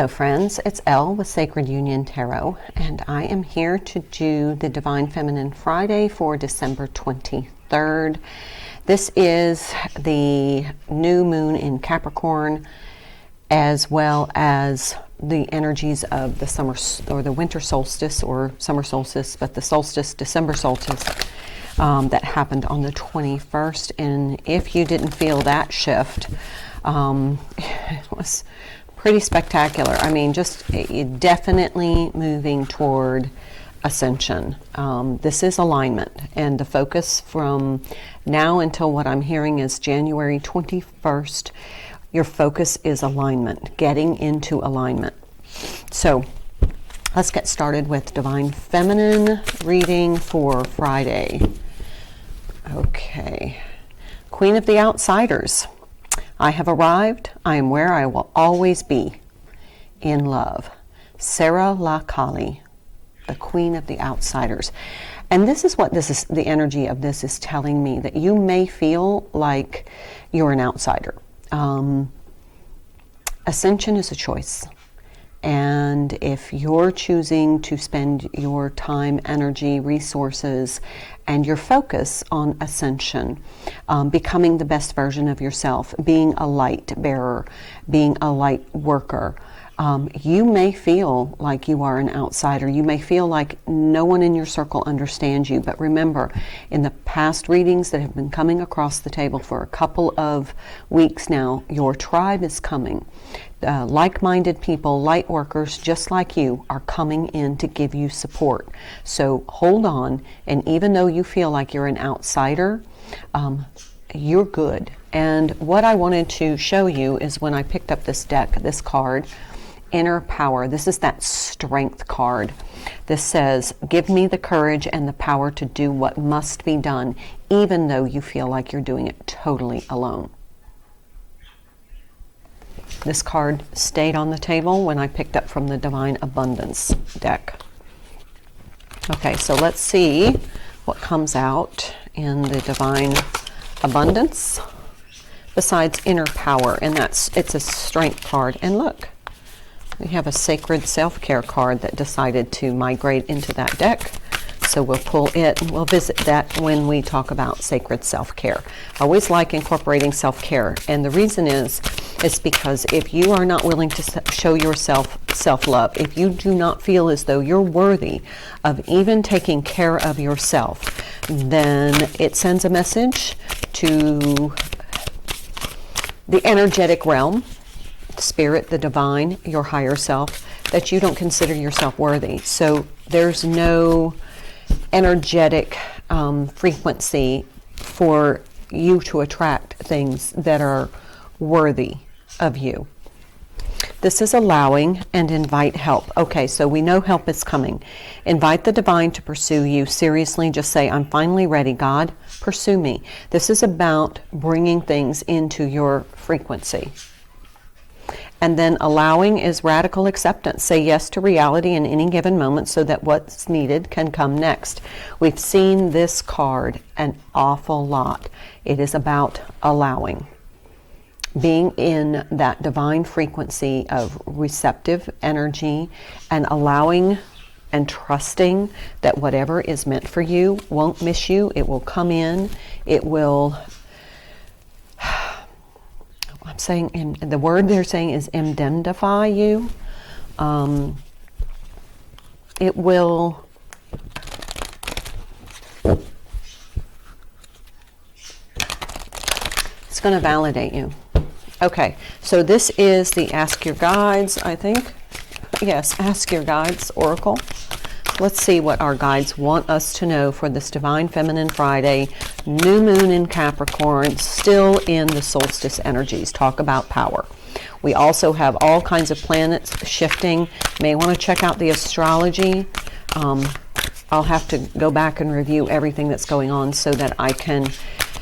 Hello friends, it's Elle with Sacred Union Tarot, and I am here to do the Divine Feminine Friday for December 23rd. This is the new moon in Capricorn, as well as the energies of the summer or the winter solstice or summer solstice, but the solstice, December solstice, that happened on the 21st. And if you didn't feel that shift, it was pretty spectacular. I mean, just definitely moving toward ascension. This is alignment, and the focus from now until what I'm hearing is January 21st. Your focus is alignment, getting into alignment. So let's get started with Divine Feminine reading for Friday. Okay. Queen of the Outsiders. I have arrived. I am where I will always be. In love. Sarah La Kali, the Queen of the Outsiders. And this is what this is, the energy of this is telling me, that you may feel like you're an outsider. Ascension is a choice. And if you're choosing to spend your time, energy, resources, and your focus on ascension, becoming the best version of yourself, being a light bearer, being a light worker, you may feel like you are an outsider. You may feel like no one in your circle understands you. But remember, in the past readings that have been coming across the table for a couple of weeks now, your tribe is coming. Like-minded people, light workers just like you, are coming in to give you support. So hold on, and even though you feel like you're an outsider, you're good. And what I wanted to show you is when I picked up this deck, this card, Inner Power. This is that strength card. This says, give me the courage and the power to do what must be done, even though you feel like you're doing it totally alone. This card stayed on the table when I picked up from the Divine Abundance deck. Okay, so let's see what comes out in the Divine Abundance besides Inner Power, and it's a strength card. And look, we have a Sacred Self-Care card that decided to migrate into that deck. So we'll pull it, and we'll visit that when we talk about sacred self-care. I always like incorporating self-care, and the reason is because if you are not willing to show yourself self-love, if you do not feel as though you're worthy of even taking care of yourself, then it sends a message to the energetic realm, spirit, the divine, your higher self, that you don't consider yourself worthy. So there's no energetic frequency for you to attract things that are worthy of you. This is allowing and invite help. Okay, so we know help is coming. Invite the divine to pursue you. Seriously, just say, I'm finally ready. God, pursue me. This is about bringing things into your frequency. And then allowing is radical acceptance. Say yes to reality in any given moment so that what's needed can come next. We've seen this card an awful lot. It is about allowing. Being in that divine frequency of receptive energy and allowing and trusting that whatever is meant for you won't miss you. It will come in. It will... I'm saying, and the word they're saying is indemnify you. It will, it's going to validate you. Okay, so this is the Ask Your Guides, I think. Yes, Ask Your Guides Oracle. Let's see what our guides want us to know for this Divine Feminine Friday, new moon in Capricorn, still in the solstice energies. Talk about power. We also have all kinds of planets shifting. May want to check out the astrology. I'll have to go back and review everything that's going on so that I can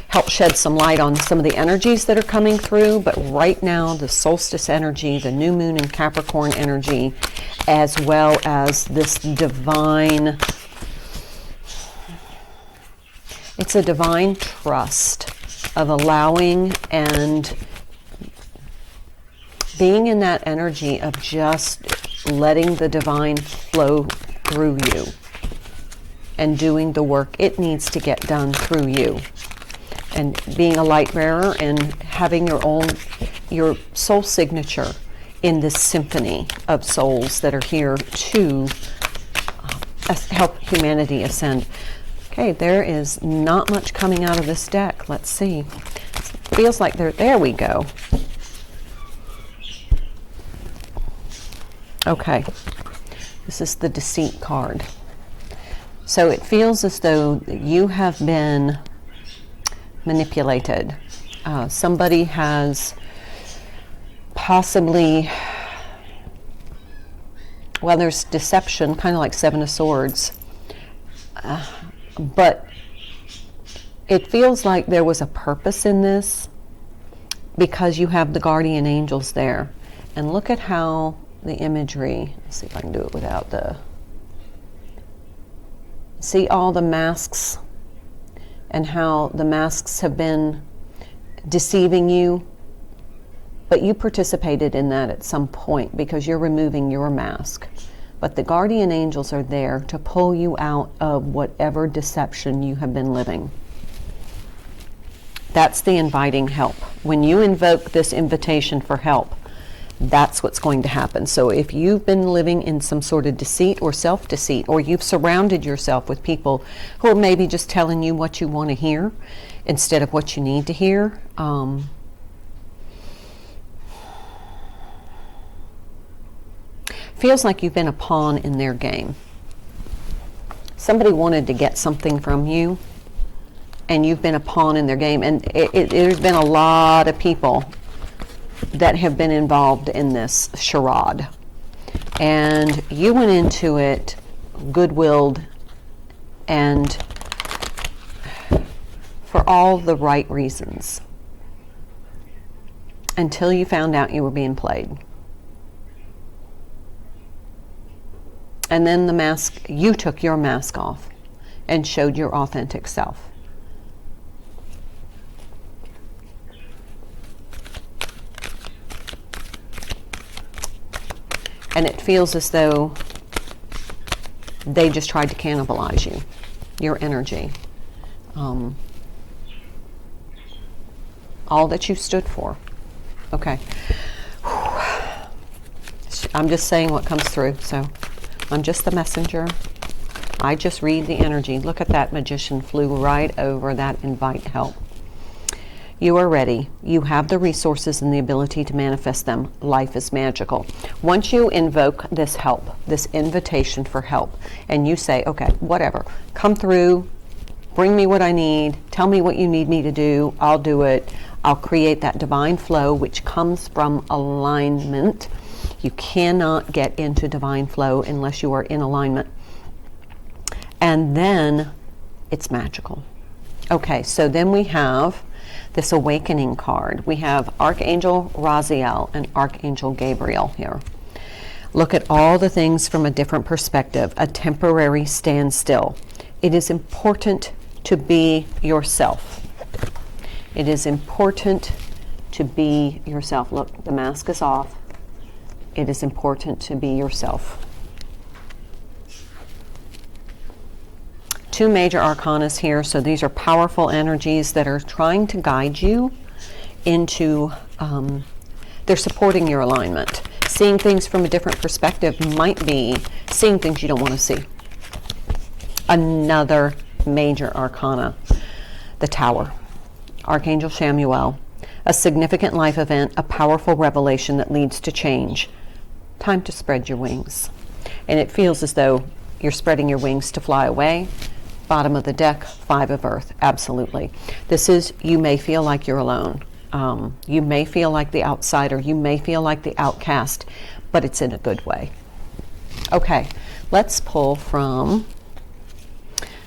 help shed some light on some of the energies that are coming through. But right now, the solstice energy, the new moon in Capricorn energy, as well as this divine, it's a divine trust of allowing and being in that energy of just letting the divine flow through you and doing the work it needs to get done through you. And being a light bearer and having your soul signature in this symphony of souls that are here to help humanity ascend. Okay, there is not much coming out of this deck. Let's see. It feels like there we go. Okay, this is the Deceit card. So it feels as though you have been manipulated. Somebody has possibly, well, there's deception, kind of like Seven of Swords, but it feels like there was a purpose in this because you have the guardian angels there. And look at how the imagery, let's see if I can do it without the, see all the masks and how the masks have been deceiving you, but you participated in that at some point because you're removing your mask. But the guardian angels are there to pull you out of whatever deception you have been living. That's the inviting help. When you invoke this invitation for help, that's what's going to happen. So if you've been living in some sort of deceit or self-deceit, or you've surrounded yourself with people who are maybe just telling you what you want to hear instead of what you need to hear, feels like you've been a pawn in their game. Somebody wanted to get something from you, and you've been a pawn in their game. And there's been a lot of people that have been involved in this charade. And you went into it good-willed and for all the right reasons until you found out you were being played. And then the mask, you took your mask off and showed your authentic self. And it feels as though they just tried to cannibalize you, your energy. All that you stood for. Okay. I'm just saying what comes through, so I'm just the messenger. I just read the energy. Look at that magician flew right over that invite help. You are ready. You have the resources and the ability to manifest them. Life is magical. Once you invoke this help, this invitation for help, and you say, okay, whatever, come through, bring me what I need, tell me what you need me to do, I'll do it. I'll create that divine flow, which comes from alignment. You cannot get into divine flow unless you are in alignment. And then it's magical. Okay, so then we have this awakening card. We have Archangel Raziel and Archangel Gabriel here. Look at all the things from a different perspective. A temporary standstill. It is important to be yourself. It is important to be yourself. Look, the mask is off. It is important to be yourself. Two major arcanas here, so these are powerful energies that are trying to guide you into, they're supporting your alignment. Seeing things from a different perspective might be seeing things you don't want to see. Another major arcana, the Tower. Archangel Chamuel, a significant life event, a powerful revelation that leads to change. Time to spread your wings. And it feels as though you're spreading your wings to fly away. Bottom of the deck, Five of Earth, absolutely. This is, you may feel like you're alone. You may feel like the outsider. You may feel like the outcast, but it's in a good way. Okay, let's pull from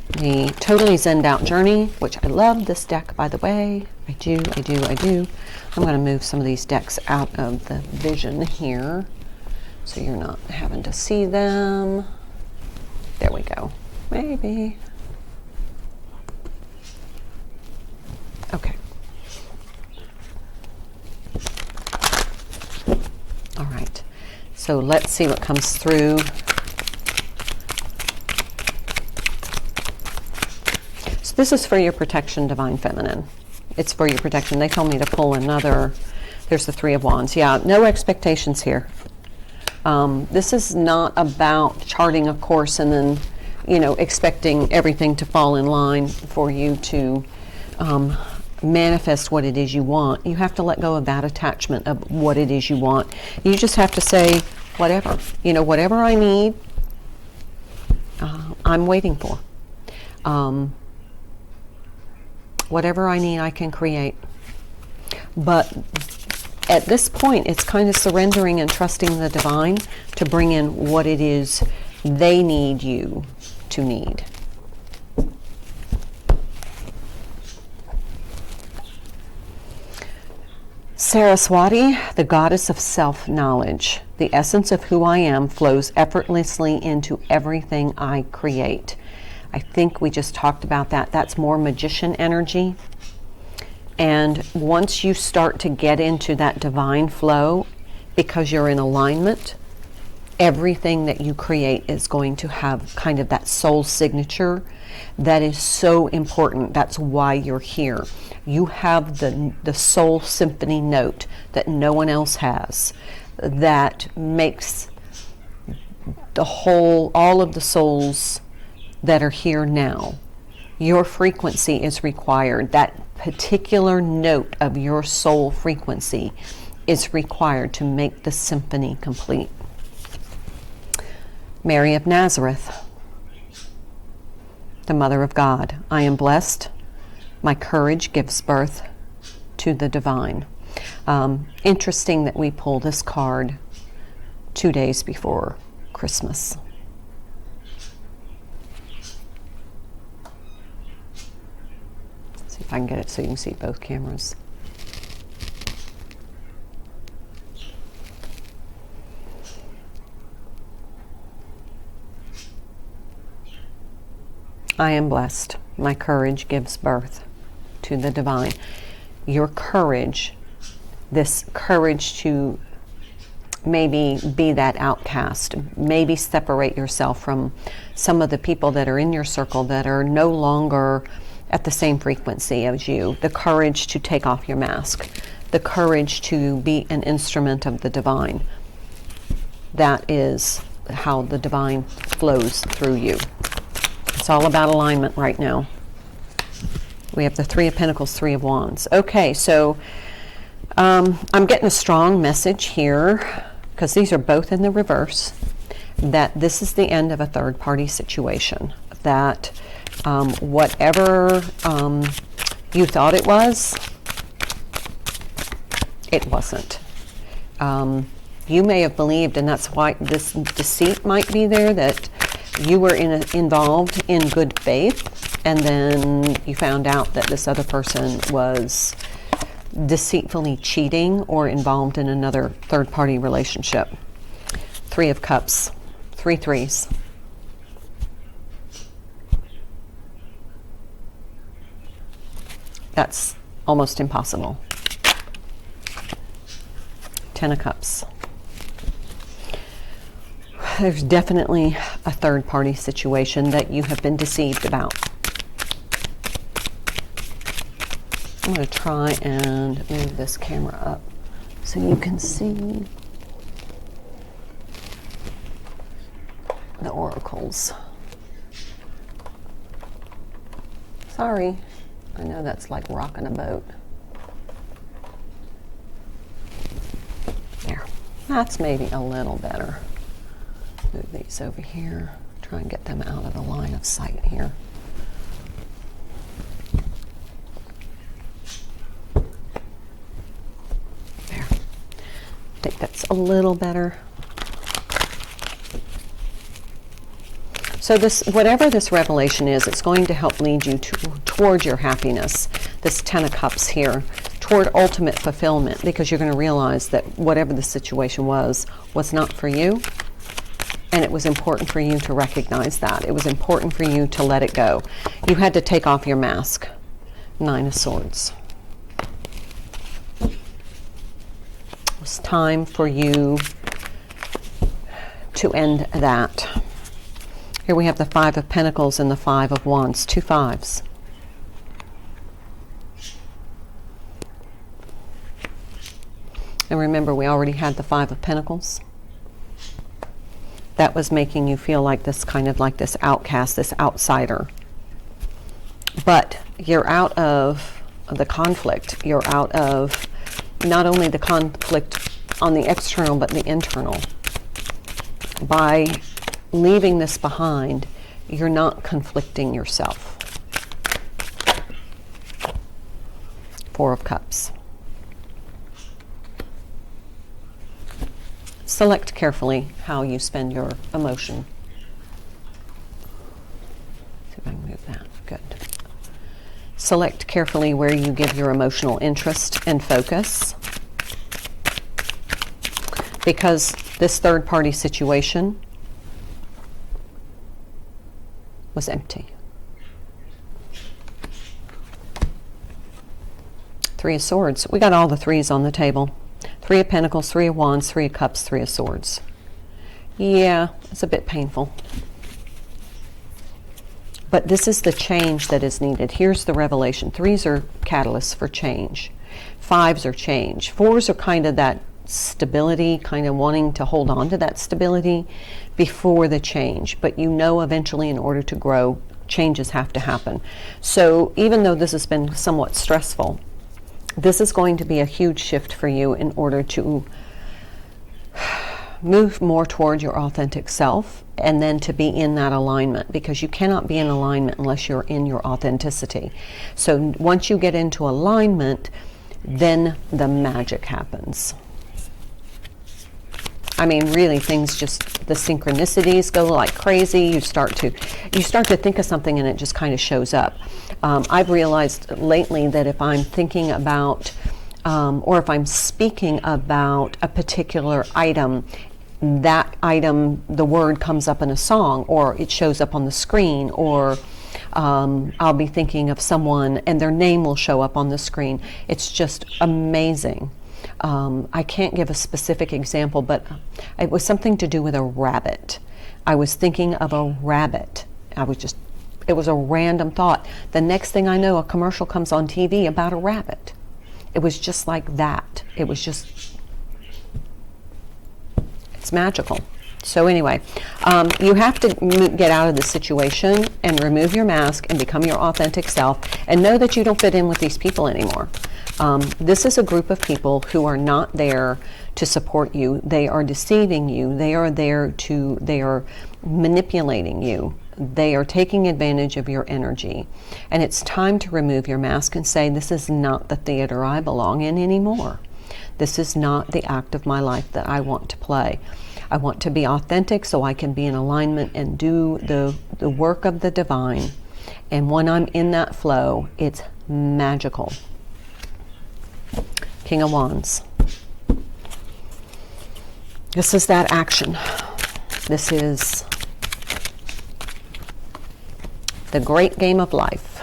the Totally Zenned Out Journey, which I love this deck, by the way. I do. I'm going to move some of these decks out of the vision here so you're not having to see them. There we go. Maybe. Okay. So let's see what comes through. So this is for your protection, Divine Feminine. It's for your protection. They told me to pull another. There's the Three of Wands. Yeah, no expectations here. This is not about charting a course and then, you know, expecting everything to fall in line for you to manifest what it is you want. You have to let go of that attachment of what it is you want. You just have to say, whatever. You know, whatever I need, I'm waiting for. Whatever I need, I can create. But at this point, it's kind of surrendering and trusting the divine to bring in what it is they need you to need. Saraswati, the goddess of self-knowledge. The essence of who I am flows effortlessly into everything I create. I think we just talked about that. That's more magician energy. And once you start to get into that divine flow, because you're in alignment, everything that you create is going to have kind of that soul signature that is so important. That's why you're here. You have the soul symphony note that no one else has, that makes the whole, all of the souls that are here now. Your frequency is required. That particular note of your soul frequency is required to make the symphony complete. Mary of Nazareth, the Mother of God. I am blessed. My courage gives birth to the divine. Interesting that we pull this card 2 days before Christmas. See if I can get it so you can see both cameras. I am blessed. My courage gives birth to the divine. Your courage, this courage to maybe be that outcast, maybe separate yourself from some of the people that are in your circle that are no longer at the same frequency as you. The courage to take off your mask. The courage to be an instrument of the divine. That is how the divine flows through you. It's all about alignment right now. We have the Three of Pentacles, Three of Wands. Okay, so I'm getting a strong message here, because these are both in the reverse, that this is the end of a third-party situation. That whatever you thought it was, it wasn't. You may have believed, and that's why this deceit might be there, that you were involved in good faith, and then you found out that this other person was deceitfully cheating or involved in another third-party relationship. Three of Cups, 3 threes. That's almost impossible. 10 of Cups. There's definitely a third-party situation that you have been deceived about. I'm going to try and move this camera up so you can see the oracles. Sorry, I know that's like rocking a boat. There, that's maybe a little better. Move these over here, try and get them out of the line of sight here. There. I think that's a little better. So this, whatever this revelation is, it's going to help lead you toward your happiness. This 10 of Cups here, toward ultimate fulfillment, because you're going to realize that whatever the situation was not for you. And it was important for you to recognize that. It was important for you to let it go. You had to take off your mask. 9 of Swords. It was time for you to end that. Here we have the Five of Pentacles and the Five of Wands, two fives. And remember, we already had the Five of Pentacles. That was making you feel like this, kind of like this outcast, this outsider. But you're out of the conflict. You're out of not only the conflict on the external, but the internal. By leaving this behind, you're not conflicting yourself. Four of Cups. Select carefully how you spend your emotion. See if I can move that. Good. Select carefully where you give your emotional interest and focus. Because this third-party situation was empty. Three of Swords. We got all the threes on the table. Three of Pentacles, Three of Wands, Three of Cups, Three of Swords. Yeah, it's a bit painful. But this is the change that is needed. Here's the revelation. Threes are catalysts for change. Fives are change. Fours are kind of that stability, kind of wanting to hold on to that stability before the change. But you know eventually in order to grow, changes have to happen. So even though this has been somewhat stressful, this is going to be a huge shift for you in order to move more toward your authentic self and then to be in that alignment, because you cannot be in alignment unless you're in your authenticity. So once you get into alignment, then the magic happens. I mean, really, things just, the synchronicities go like crazy. You start to think of something and it just kind of shows up. I've realized lately that if I'm thinking about, or if I'm speaking about a particular item, that item, the word comes up in a song, or it shows up on the screen, or I'll be thinking of someone and their name will show up on the screen. It's just amazing. I can't give a specific example, but it was something to do with a rabbit. I was thinking of a rabbit. It was a random thought. The next thing I know, a commercial comes on TV about a rabbit. It was just like that. It's magical. So anyway, you have to get out of this situation and remove your mask and become your authentic self and know that you don't fit in with these people anymore. This is a group of people who are not there to support you. They are deceiving you. They are manipulating you. They are taking advantage of your energy. And it's time to remove your mask and say, this is not the theater I belong in anymore. This is not the act of my life that I want to play. I want to be authentic so I can be in alignment and do the work of the divine. And when I'm in that flow, it's magical. King of Wands. This is that action. This is the great game of life.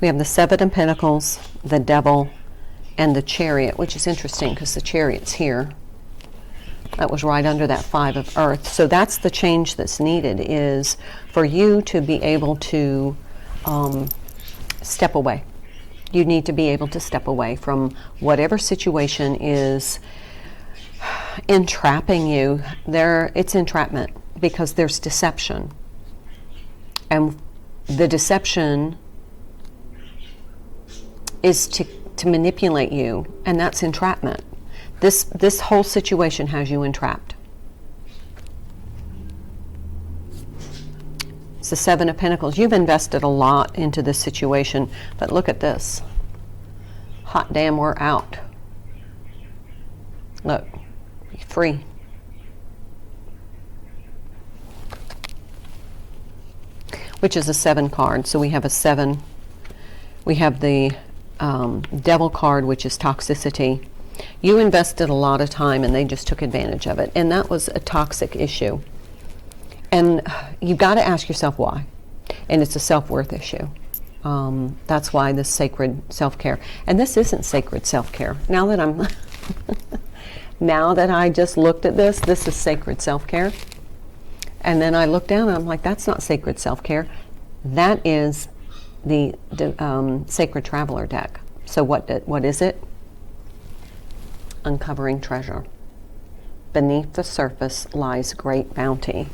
We have the Seven of Pentacles, the Devil, and the Chariot, which is interesting because the Chariot's here. That was right under that Five of Earth. So that's the change that's needed, is for you to be able to step away. You need to be able to step away from whatever situation is entrapping you. It's entrapment because there's deception. And the deception is to manipulate you, and that's entrapment. This whole situation has you entrapped. It's the Seven of Pentacles. You've invested a lot into this situation, but look at this. Hot damn, we're out. Look, free. Which is a 7 card. So we have a 7. We have the Devil card, which is toxicity. You invested a lot of time and they just took advantage of it. And that was a toxic issue. And you've got to ask yourself why. And it's a self-worth issue. That's why this sacred self-care. And this isn't sacred self-care. Now that I'm Now that I just looked at this, this is sacred self-care. And then I looked down and I'm like, that's not sacred self-care. That is the Sacred Traveler deck. So what is it? Uncovering treasure. Beneath the surface lies great bounty.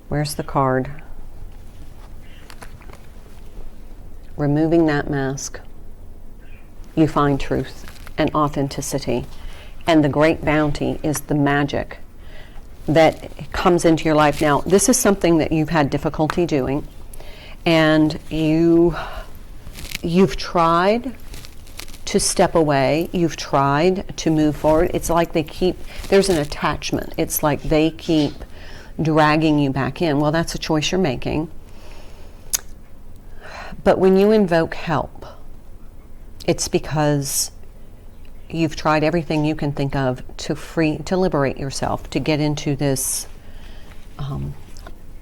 Where's the card? Removing that mask, you find truth and authenticity. And the great bounty is the magic that comes into your life. Now, this is something that you've had difficulty doing, and you've tried to step away, you've tried to move forward. It's like there's an attachment. It's like they keep dragging you back in. Well, that's a choice you're making. But when you invoke help, it's because you've tried everything you can think of to liberate yourself, to get into this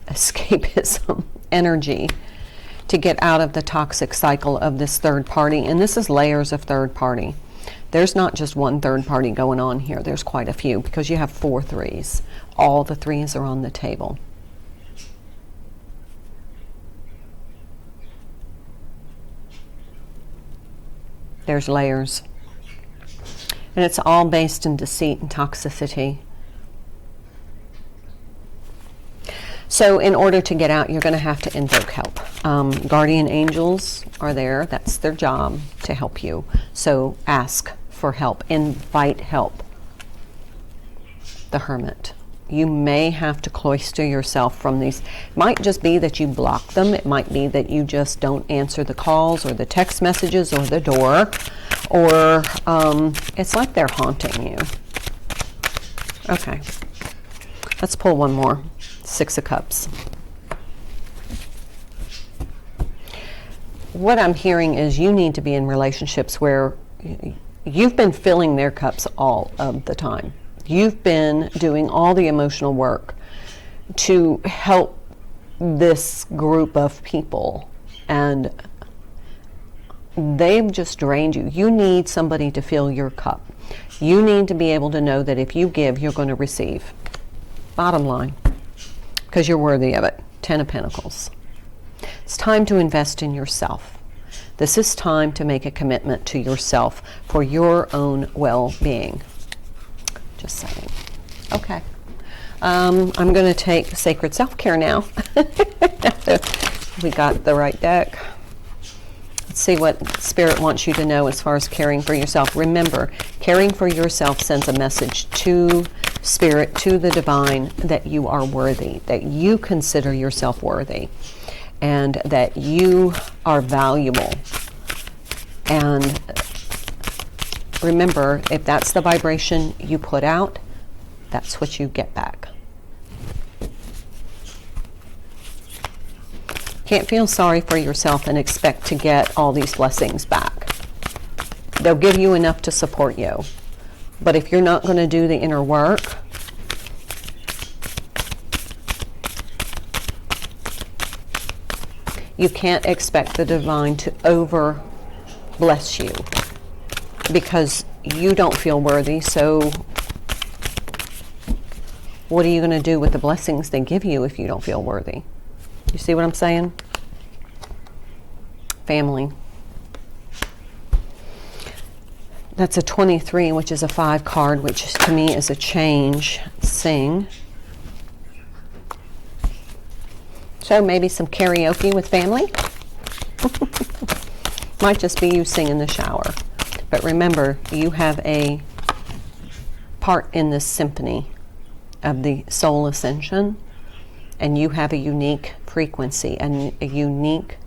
escapism energy, to get out of the toxic cycle of this third party. And this is layers of third party. There's not just one third party going on here. There's quite a few, because you have 4 threes. All the threes are on the table. There's layers. And it's all based in deceit and toxicity. So in order to get out, you're going to have to invoke help. Guardian angels are there. That's their job, to help you. So ask for help. Invite help. The Hermit. You may have to cloister yourself from these. It might just be that you block them. It might be that you just don't answer the calls or the text messages or the door. Or it's like they're haunting you. Okay. Let's pull one more. 6 of Cups. What I'm hearing is you need to be in relationships where you've been filling their cups all of the time. You've been doing all the emotional work to help this group of people, and they've just drained you. You need somebody to fill your cup. You need to be able to know that if you give, you're going to receive. Bottom line. Because you're worthy of it. 10 of Pentacles. It's time to invest in yourself. This is time to make a commitment to yourself for your own well-being. Just saying. Okay. I'm going to take Sacred Self-Care now. We got the right deck. Let's see what Spirit wants you to know as far as caring for yourself. Remember, caring for yourself sends a message to Spirit, to the Divine, that you are worthy, that you consider yourself worthy, and that you are valuable. And remember, if that's the vibration you put out, that's what you get back. Can't feel sorry for yourself and expect to get all these blessings back. They'll give you enough to support you. But if you're not going to do the inner work, you can't expect the Divine to over bless you, because you don't feel worthy. So what are you going to do with the blessings they give you if you don't feel worthy? You see what I'm saying? Family. That's a 23, which is a 5 card, which to me is a change. Sing. So maybe some karaoke with family. Might just be you sing in the shower. But remember, you have a part in this symphony of the soul ascension, and you have a unique frequency and a unique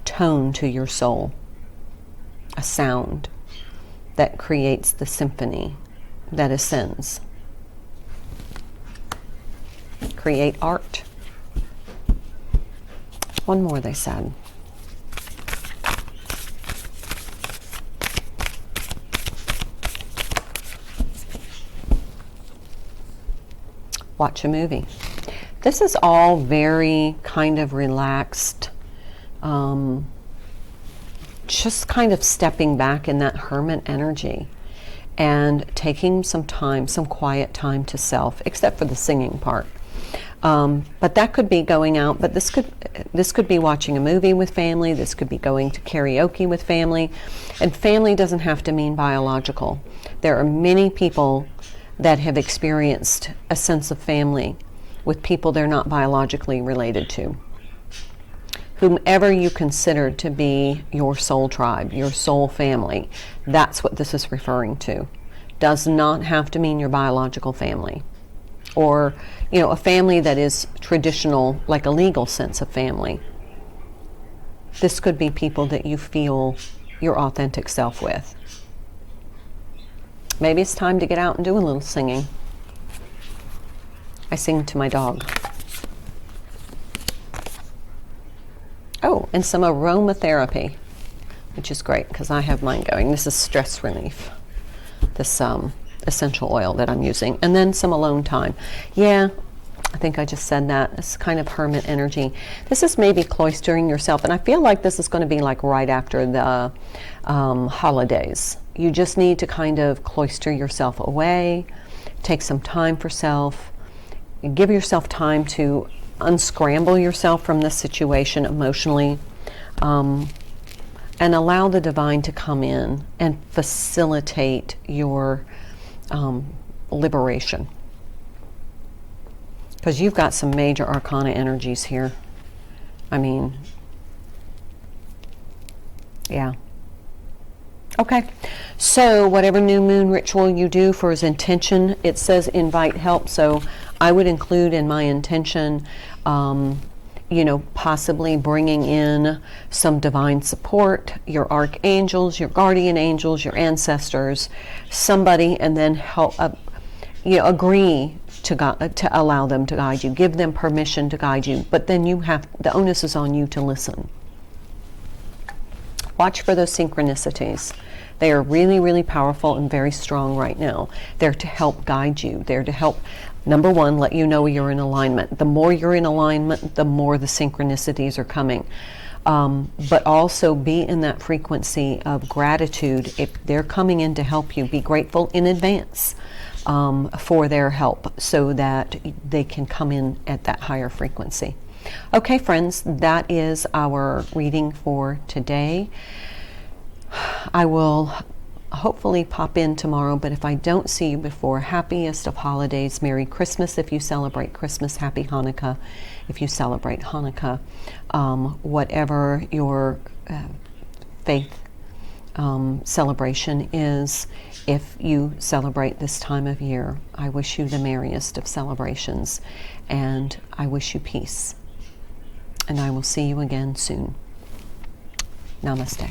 tone to your soul, a sound that creates the symphony that ascends. Create art. One more, they said. Watch a movie. This is all very kind of relaxed, just kind of stepping back in that hermit energy. and taking some time, some quiet time to self, except for the singing part. But that could be going out, but this could be watching a movie with family, this could be going to karaoke with family, and family doesn't have to mean biological. There are many people that have experienced a sense of family with people they're not biologically related to. Whomever you consider to be your soul tribe, your soul family, that's what this is referring to. Does not have to mean your biological family. Or, a family that is traditional, like a legal sense of family. This could be people that you feel your authentic self with. Maybe it's time to get out and do a little singing. I sing to my dog. Oh, and some aromatherapy, which is great because I have mine going. This is stress relief. This essential oil that I'm using. And then some alone time. Yeah, I think I just said that. It's kind of hermit energy. This is maybe cloistering yourself. And I feel like this is going to be like right after the holidays. You just need to kind of cloister yourself away, take some time for self, give yourself time to unscramble yourself from this situation emotionally, and allow the divine to come in and facilitate your liberation. Because you've got some major arcana energies here. I mean, yeah. Okay, so whatever new moon ritual you do for his intention, it says invite help, so I would include in my intention, possibly bringing in some divine support, your archangels, your guardian angels, your ancestors, somebody, and then help, agree to allow them to guide you, give them permission to guide you, but then the onus is on you to listen. Watch for those synchronicities. They are really, really powerful and very strong right now. They're to help guide you. They're to help, number one, let you know you're in alignment. The more you're in alignment, the more the synchronicities are coming. But also be in that frequency of gratitude. If they're coming in to help you, be grateful in advance for their help so that they can come in at that higher frequency. Okay, friends, that is our reading for today. I will hopefully pop in tomorrow, but if I don't see you before, happiest of holidays, Merry Christmas if you celebrate Christmas, Happy Hanukkah if you celebrate Hanukkah. Whatever your faith celebration is, if you celebrate this time of year, I wish you the merriest of celebrations, and I wish you peace. And I will see you again soon. Namaste.